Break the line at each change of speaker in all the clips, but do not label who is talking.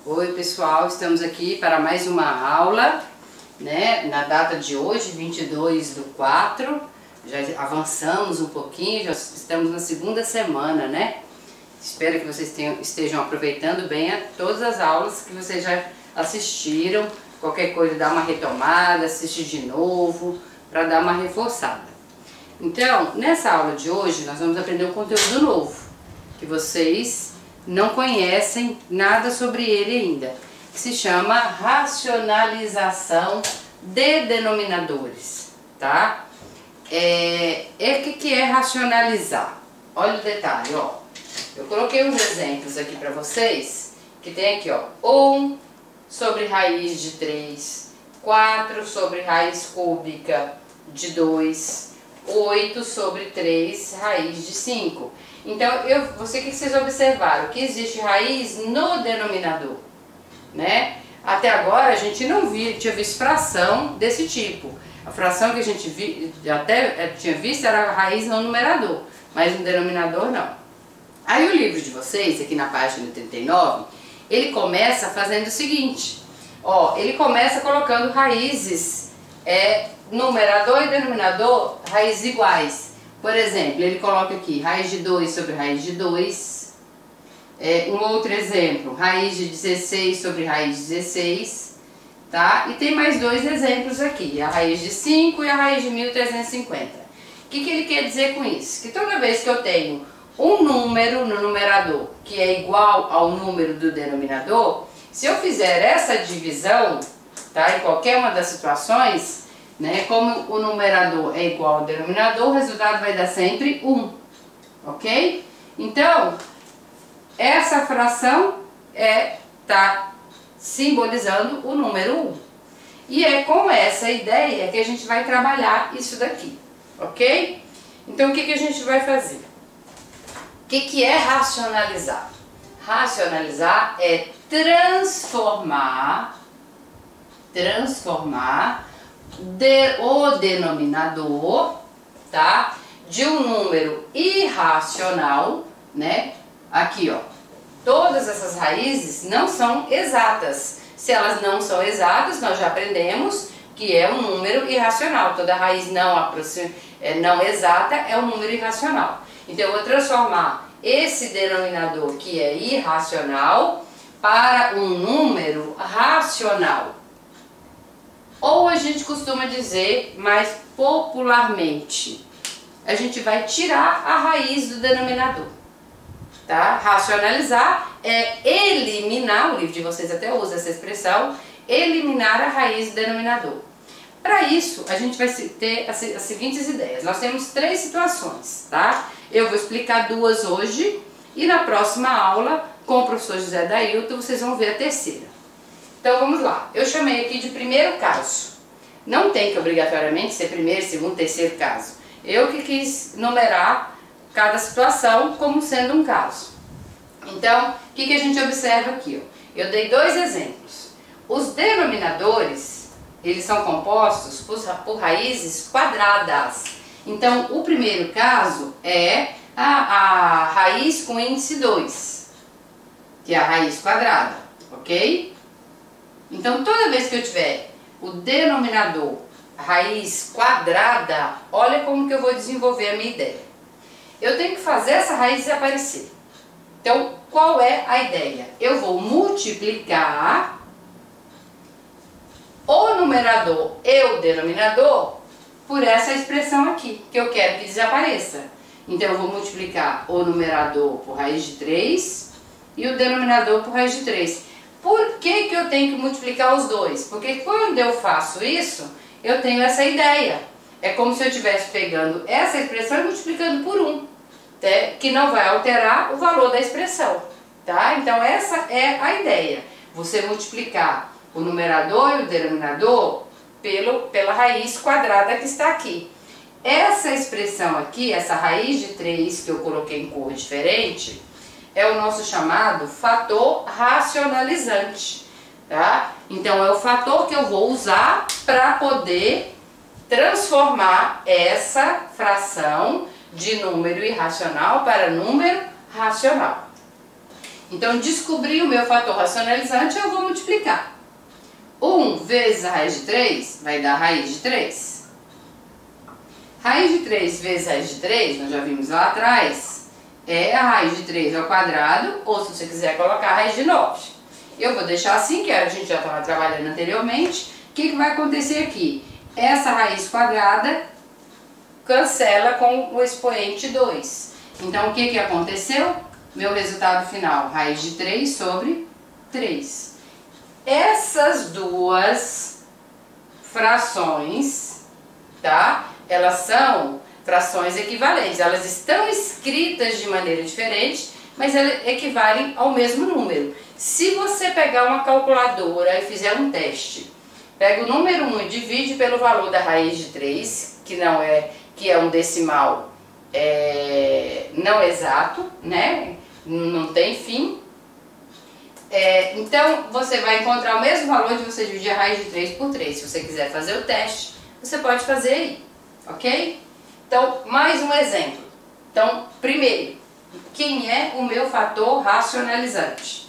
Oi pessoal, estamos aqui para mais uma aula, né? Na data de hoje, 22/4, já avançamos um pouquinho, já estamos na segunda semana, né? Espero que vocês estejam aproveitando bem todas as aulas que vocês já assistiram. Qualquer coisa, dá uma retomada, assiste de novo, para dar uma reforçada. Então, nessa aula de hoje, nós vamos aprender um conteúdo novo, que vocês não conhecem nada sobre ele ainda, que se chama racionalização de denominadores, tá? O que é racionalizar? Olha o detalhe, ó. Eu coloquei uns exemplos aqui para vocês, que tem aqui, ó, 1 sobre raiz de 3, 4 sobre raiz cúbica de 2, 8 sobre 3 raiz de 5. Então, o que vocês observaram? Que existe raiz no denominador, né? Até agora a gente não tinha visto fração desse tipo. A fração que a gente até tinha visto era a raiz no numerador, mas no denominador não. Aí o livro de vocês, aqui na página 39, ele começa fazendo o seguinte, ó, ele começa colocando raízes, numerador e denominador, raízes iguais. Por exemplo, ele coloca aqui raiz de 2 sobre raiz de 2. Um outro exemplo, raiz de 16 sobre raiz de 16. Tá? E tem mais dois exemplos aqui, a raiz de 5 e a raiz de 1350. O que ele quer dizer com isso? Que toda vez que eu tenho um número no numerador que é igual ao número do denominador, se eu fizer essa divisão, tá, em qualquer uma das situações, né, como o numerador é igual ao denominador, o resultado vai dar sempre 1, ok? Então, essa fração tá simbolizando o número 1. E é com essa ideia que a gente vai trabalhar isso daqui, ok? Então, o que a gente vai fazer? O que é racionalizar? Racionalizar é transformar o denominador, tá, de um número irracional, né? Aqui, ó, todas essas raízes não são exatas. Se elas não são exatas, nós já aprendemos que é um número irracional. Toda raiz não exata é um número irracional. Então, eu vou transformar esse denominador que é irracional para um número racional. Ou a gente costuma dizer mais popularmente, a gente vai tirar a raiz do denominador. Tá? Racionalizar é eliminar, o livro de vocês até usa essa expressão, eliminar a raiz do denominador. Para isso, a gente vai ter as seguintes ideias. Nós temos 3 situações, tá? Eu vou explicar 2 hoje e na próxima aula, com o professor José Dailton, vocês vão ver a terceira. Então vamos lá, eu chamei aqui de primeiro caso. Não tem que obrigatoriamente ser primeiro, segundo, terceiro caso. Eu que quis numerar cada situação como sendo um caso. Então, o que a gente observa aqui? Ó? Eu dei 2 exemplos. Os denominadores, eles são compostos por raízes quadradas. Então, o primeiro caso é a raiz com índice 2, que é a raiz quadrada, ok? Então, toda vez que eu tiver o denominador raiz quadrada, olha como que eu vou desenvolver a minha ideia. Eu tenho que fazer essa raiz desaparecer. Então, qual é a ideia? Eu vou multiplicar o numerador e o denominador por essa expressão aqui, que eu quero que desapareça. Então, eu vou multiplicar o numerador por raiz de 3 e o denominador por raiz de 3. Por que eu tenho que multiplicar os dois? Porque quando eu faço isso, eu tenho essa ideia. É como se eu estivesse pegando essa expressão e multiplicando por 1, que não vai alterar o valor da expressão, tá? Então essa é a ideia. Você multiplicar o numerador e o denominador pela raiz quadrada que está aqui. Essa expressão aqui, essa raiz de 3 que eu coloquei em cor diferente, é o nosso chamado fator racionalizante, tá? Então é o fator que eu vou usar para poder transformar essa fração de número irracional para número racional. Então, descobri o meu fator racionalizante, eu vou multiplicar. 1 vezes a raiz de 3 vai dar raiz de 3. Raiz de 3 vezes raiz de 3, nós já vimos lá atrás, é a raiz de 3 ao quadrado, ou se você quiser colocar a raiz de 9. Eu vou deixar assim, que a gente já estava trabalhando anteriormente. O que vai acontecer aqui? Essa raiz quadrada cancela com o expoente 2. Então, o que aconteceu? Meu resultado final, raiz de 3 sobre 3. Essas duas frações, tá? Elas são frações equivalentes. Elas estão escritas de maneira diferente, mas elas equivalem ao mesmo número. Se você pegar uma calculadora e fizer um teste, pega o número 1 e divide pelo valor da raiz de 3, que é um decimal não exato, né? Não tem fim. Então, você vai encontrar o mesmo valor de você dividir a raiz de 3 por 3. Se você quiser fazer o teste, você pode fazer aí, ok? Então, mais um exemplo. Então, primeiro, quem é o meu fator racionalizante?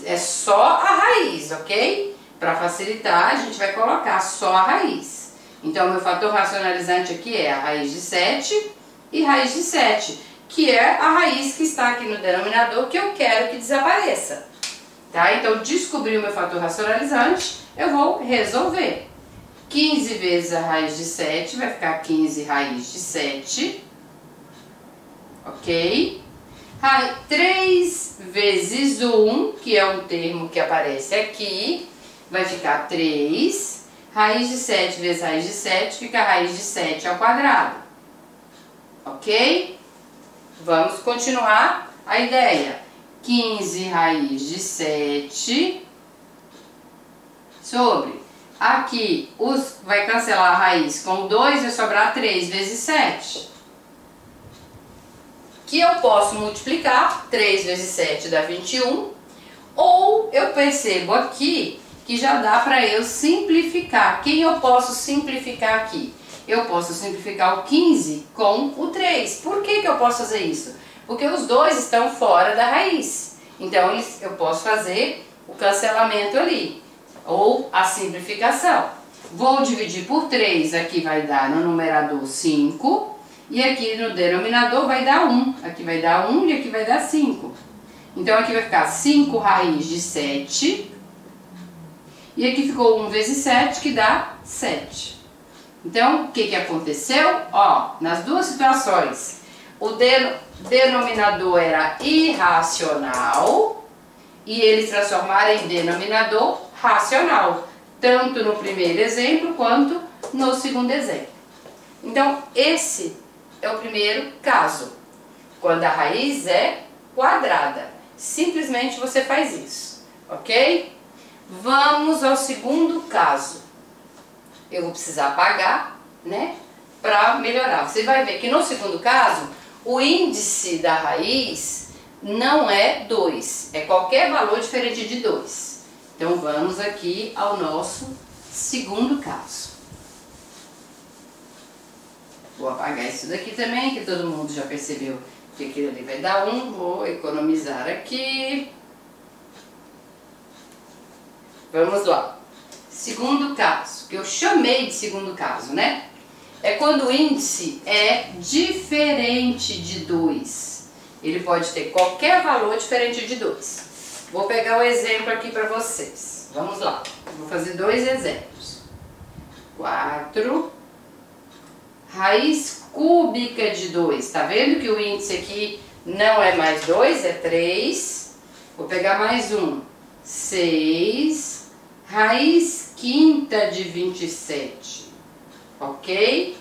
É só a raiz, ok? Para facilitar, a gente vai colocar só a raiz. Então, meu fator racionalizante aqui é a raiz de 7 e raiz de 7, que é a raiz que está aqui no denominador que eu quero que desapareça. Tá? Então, descobri o meu fator racionalizante, eu vou resolver. 15 vezes a raiz de 7 vai ficar 15 raiz de 7, ok? 3 vezes 1, que é um termo que aparece aqui, vai ficar 3. Raiz de 7 vezes raiz de 7 fica a raiz de 7 ao quadrado, ok? Vamos continuar a ideia. 15 raiz de 7 sobre, aqui vai cancelar a raiz com 2, vai sobrar 3 vezes 7. Que eu posso multiplicar, 3 vezes 7 dá 21, ou eu percebo aqui que já dá para eu simplificar. Quem eu posso simplificar aqui? Eu posso simplificar o 15 com o 3. Por que eu posso fazer isso? Porque os dois estão fora da raiz. Então, eu posso fazer o cancelamento ali, ou a simplificação. Vou dividir por 3, aqui vai dar no numerador 5, e aqui no denominador vai dar 1. Aqui vai dar 1 e aqui vai dar 5. Então, aqui vai ficar 5 raiz de 7, e aqui ficou 1 vezes 7, que dá 7. Então, o que aconteceu? Ó, nas duas situações, o denominador era irracional e eles transformaram em denominador racional, tanto no primeiro exemplo quanto no segundo exemplo. Então, esse é o primeiro caso, quando a raiz é quadrada. Simplesmente você faz isso, ok? Vamos ao segundo caso. Eu vou precisar apagar, né, para melhorar. Você vai ver que no segundo caso, o índice da raiz não é 2, é qualquer valor diferente de 2. Então, vamos aqui ao nosso segundo caso. Vou apagar isso daqui também, que todo mundo já percebeu que aquilo ali vai dar 1. Vou economizar aqui. Vamos lá. Segundo caso, que eu chamei de segundo caso, né? É quando o índice é diferente de 2. Ele pode ter qualquer valor diferente de 2. Vou pegar um exemplo aqui para vocês. Vamos lá. Vou fazer 2 exemplos. 4 raiz cúbica de 2. Tá vendo que o índice aqui não é mais 2, é 3. Vou pegar mais um. 6 raiz quinta de 27. Ok?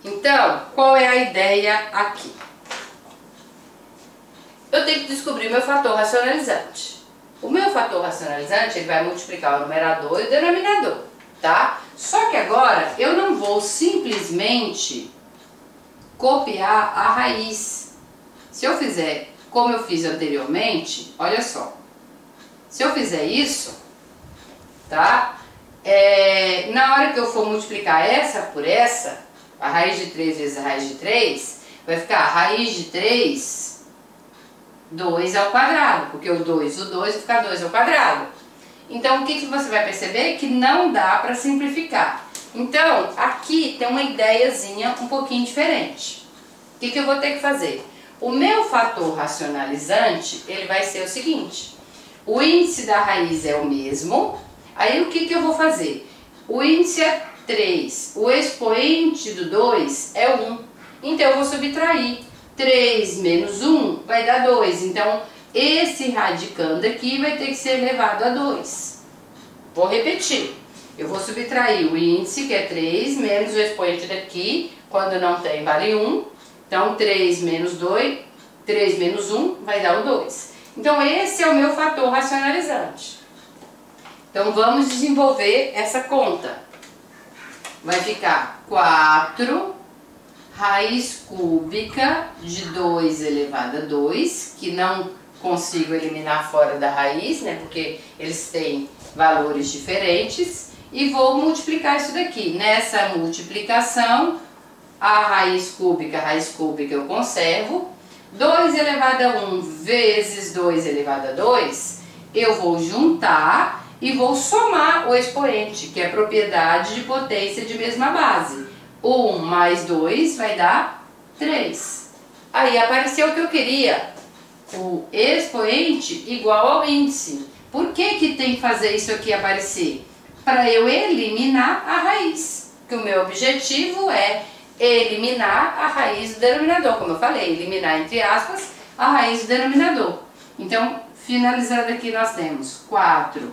Então, qual é a ideia aqui? Eu tenho que descobrir o meu fator racionalizante. O meu fator racionalizante, ele vai multiplicar o numerador e o denominador, tá? Só que agora, eu não vou simplesmente copiar a raiz. Se eu fizer como eu fiz anteriormente, olha só. Se eu fizer isso, tá? Na hora que eu for multiplicar essa por essa, a raiz de 3 vezes a raiz de 3, vai ficar a raiz de 3 2 ao quadrado, porque o 2 vai ficar 2 ao quadrado. Então, o que você vai perceber? Que não dá para simplificar. Então, aqui tem uma ideiazinha um pouquinho diferente. O que eu vou ter que fazer? O meu fator racionalizante, ele vai ser o seguinte. O índice da raiz é o mesmo. Aí, o que eu vou fazer? O índice é 3. O expoente do 2 é 1. Então, eu vou subtrair. 3 menos 1 vai dar 2. Então, esse radicando aqui vai ter que ser elevado a 2. Vou repetir. Eu vou subtrair o índice, que é 3, menos o expoente daqui, quando não tem, vale 1. Então, 3 menos 2, 3 menos 1 vai dar o 2. Então, esse é o meu fator racionalizante. Então, vamos desenvolver essa conta. Vai ficar 4 raiz cúbica de 2 elevado a 2, que não consigo eliminar fora da raiz, né? Porque eles têm valores diferentes. E vou multiplicar isso daqui. Nessa multiplicação, a raiz cúbica eu conservo. 2 elevado a 1 vezes 2 elevado a 2, eu vou juntar e vou somar o expoente, que é propriedade de potência de mesma base. 1 mais 2 vai dar 3. Aí apareceu o que eu queria. O expoente igual ao índice. Por que tem que fazer isso aqui aparecer? Para eu eliminar a raiz. Que o meu objetivo é eliminar a raiz do denominador. Como eu falei, eliminar entre aspas a raiz do denominador. Então, finalizando aqui, nós temos 4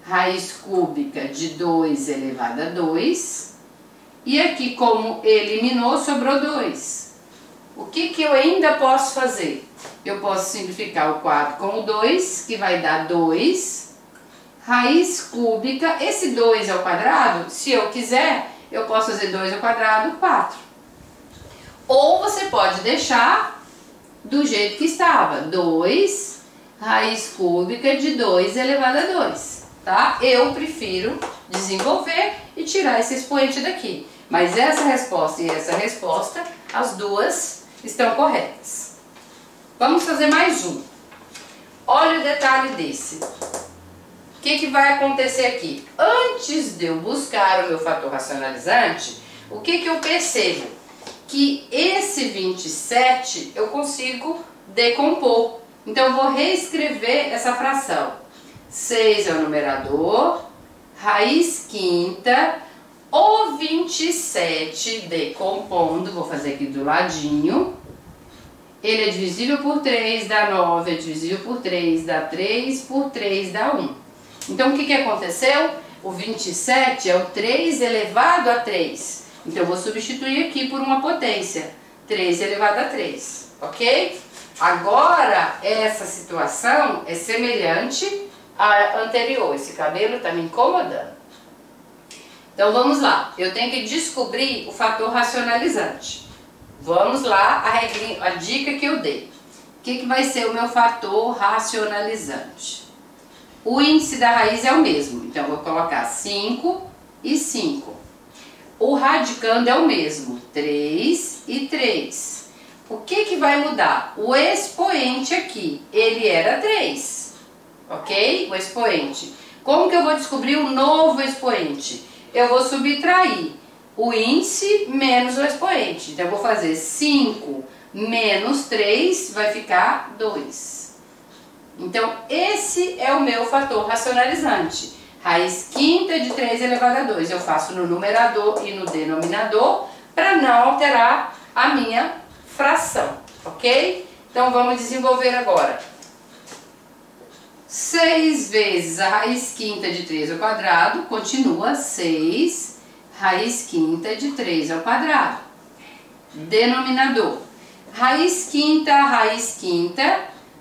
raiz cúbica de 2 elevado a 2. E aqui, como eliminou, sobrou 2. O que eu ainda posso fazer? Eu posso simplificar o 4 com o 2, que vai dar 2. Raiz cúbica, esse 2 ao quadrado, se eu quiser, eu posso fazer 2 ao quadrado, 4. Ou você pode deixar do jeito que estava, 2 raiz cúbica de 2 elevado a 2, tá? Eu prefiro desenvolver e tirar esse expoente daqui. Mas essa resposta e essa resposta, as duas estão corretas. Vamos fazer mais um. Olha o detalhe desse. O que vai acontecer aqui? Antes de eu buscar o meu fator racionalizante, o que eu percebo? Que esse 27 eu consigo decompor. Então, eu vou reescrever essa fração. 6 é o numerador, raiz quinta, o 27 decompondo, vou fazer aqui do ladinho. Ele é divisível por 3, dá 9, é divisível por 3, dá 3, por 3 dá 1. Então, o que aconteceu? O 27 é o 3 elevado a 3. Então, eu vou substituir aqui por uma potência. 3 elevado a 3, ok? Agora, essa situação é semelhante à anterior. Esse cabelo está me incomodando. Então, vamos lá. Eu tenho que descobrir o fator racionalizante. Vamos lá, a dica que eu dei. O que vai ser o meu fator racionalizante? O índice da raiz é o mesmo, então eu vou colocar 5 e 5. O radicando é o mesmo, 3 e 3. O que vai mudar? O expoente aqui, ele era 3, ok? O expoente. Como que eu vou descobrir o novo expoente? Eu vou subtrair o índice menos o expoente. Então, eu vou fazer 5 menos 3, vai ficar 2. Então, esse é o meu fator racionalizante. Raiz quinta de 3 elevado a 2. Eu faço no numerador e no denominador para não alterar a minha fração, ok? Então, vamos desenvolver agora. 6 vezes a raiz quinta de 3 ao quadrado, continua 6 raiz quinta de 3 ao quadrado. Denominador. Raiz quinta,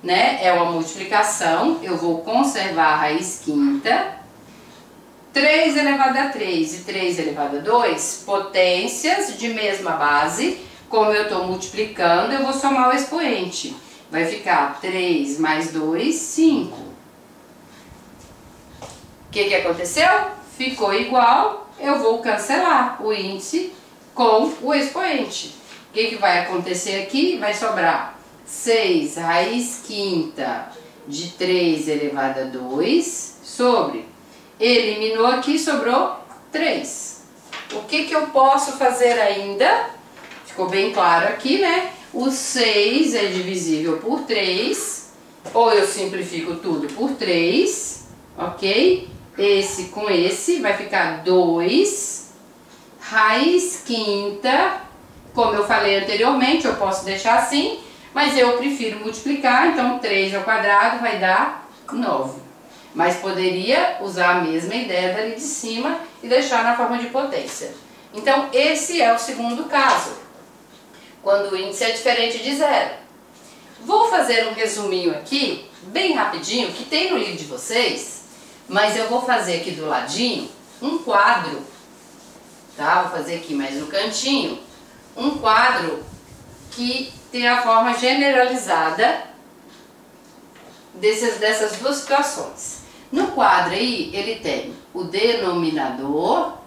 né, é uma multiplicação, eu vou conservar a raiz quinta. 3 elevado a 3 e 3 elevado a 2, potências de mesma base. Como eu estou multiplicando, eu vou somar o expoente. Vai ficar 3 mais 2, 5. O que aconteceu? Ficou igual, eu vou cancelar o índice com o expoente. O que vai acontecer aqui? Vai sobrar 6 raiz quinta de 3 elevado a 2 sobre, eliminou aqui, sobrou 3. O que eu posso fazer ainda? Ficou bem claro aqui, né? O 6 é divisível por 3, ou eu simplifico tudo por 3, ok? Esse com esse vai ficar 2 raiz quinta, como eu falei anteriormente, eu posso deixar assim, mas eu prefiro multiplicar, então 3 ao quadrado vai dar 9. Mas poderia usar a mesma ideia dali de cima e deixar na forma de potência. Então esse é o segundo caso, quando o índice é diferente de zero. Vou fazer um resuminho aqui, bem rapidinho, que tem no livro de vocês, mas eu vou fazer aqui do ladinho um quadro, tá? Vou fazer aqui mais no cantinho, um quadro que tem a forma generalizada dessas duas situações. No quadro aí, ele tem o denominador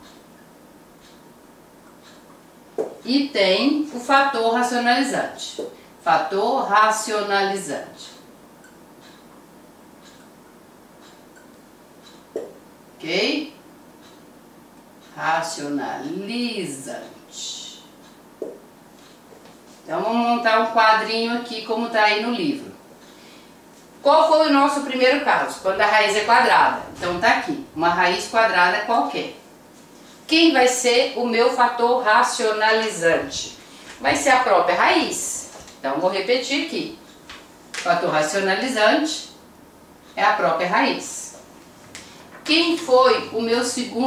e tem o fator racionalizante. Fator racionalizante. Ok? Racionalizante. Então vamos montar um quadrinho aqui como está aí no livro. Qual foi o nosso primeiro caso? Quando a raiz é quadrada. Então tá aqui, uma raiz quadrada qualquer. Quem vai ser o meu fator racionalizante? Vai ser a própria raiz. Então vou repetir aqui. Fator racionalizante é a própria raiz. Quem foi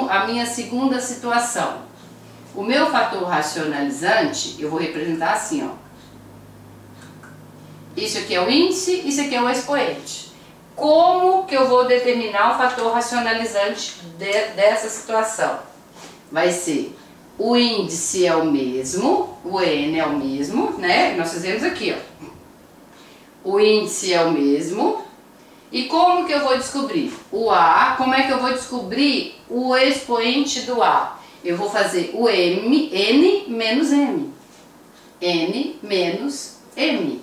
a minha segunda situação? O meu fator racionalizante, eu vou representar assim, ó. Isso aqui é o índice, isso aqui é o expoente. Como que eu vou determinar o fator racionalizante dessa situação? Vai ser, o índice é o mesmo, o n é o mesmo, né? Nós fizemos aqui, ó. O índice é o mesmo. E como que eu vou descobrir? O A, como é que eu vou descobrir o expoente do A? Eu vou fazer o n menos m. N menos m.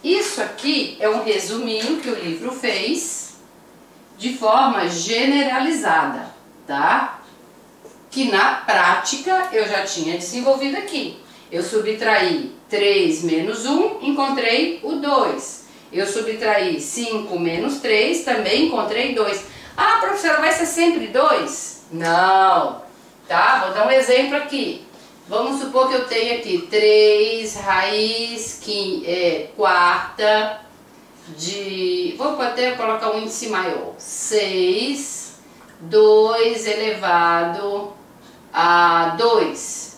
Isso aqui é um resuminho que o livro fez de forma generalizada, tá? Que na prática eu já tinha desenvolvido aqui. Eu subtraí 3 menos 1, encontrei o 2. Eu subtraí 5 menos 3, também encontrei 2. Ah, professora, vai ser sempre 2? Não, tá? Vou dar um exemplo aqui. Vamos supor que eu tenho aqui 3 raiz quarta de... Vou até colocar um índice maior. 6, 2 elevado a 2.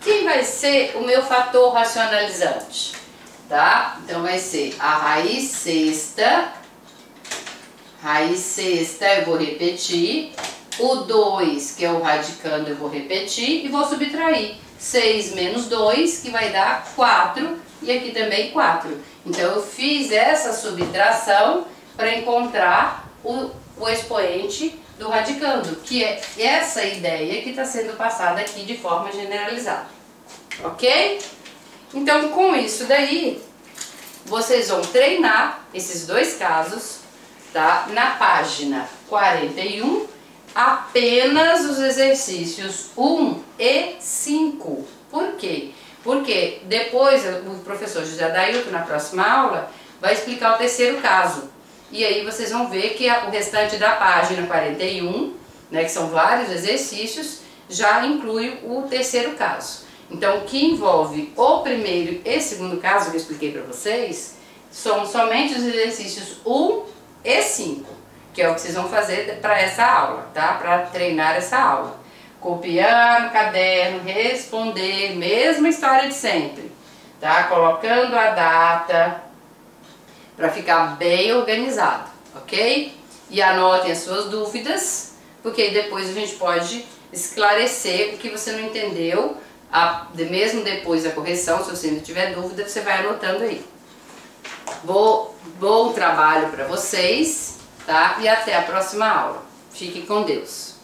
Quem vai ser o meu fator racionalizante? Tá? Então vai ser a raiz sexta. Raiz sexta eu vou repetir. O 2, que é o radicando, eu vou repetir e vou subtrair 6 menos 2, que vai dar 4, e aqui também 4. Então eu fiz essa subtração para encontrar o expoente do radicando, que é essa ideia que está sendo passada aqui de forma generalizada. Ok? Então com isso daí, vocês vão treinar esses dois casos, tá? Na página 41, apenas os exercícios 1 e 5. Por quê? Porque depois o professor José Adailton, na próxima aula, vai explicar o terceiro caso. E aí vocês vão ver que o restante da página 41, né, que são vários exercícios, já inclui o terceiro caso. Então, o que envolve o primeiro e segundo caso que eu expliquei para vocês, são somente os exercícios 1 e 5. Que é o que vocês vão fazer para essa aula, tá? Para treinar essa aula. Copiar no caderno, responder, mesma história de sempre, tá? Colocando a data, para ficar bem organizado, ok? E anotem as suas dúvidas, porque aí depois a gente pode esclarecer o que você não entendeu, mesmo depois da correção, se você ainda tiver dúvida, você vai anotando aí. Bom trabalho para vocês. Tá? E até a próxima aula. Fique com Deus.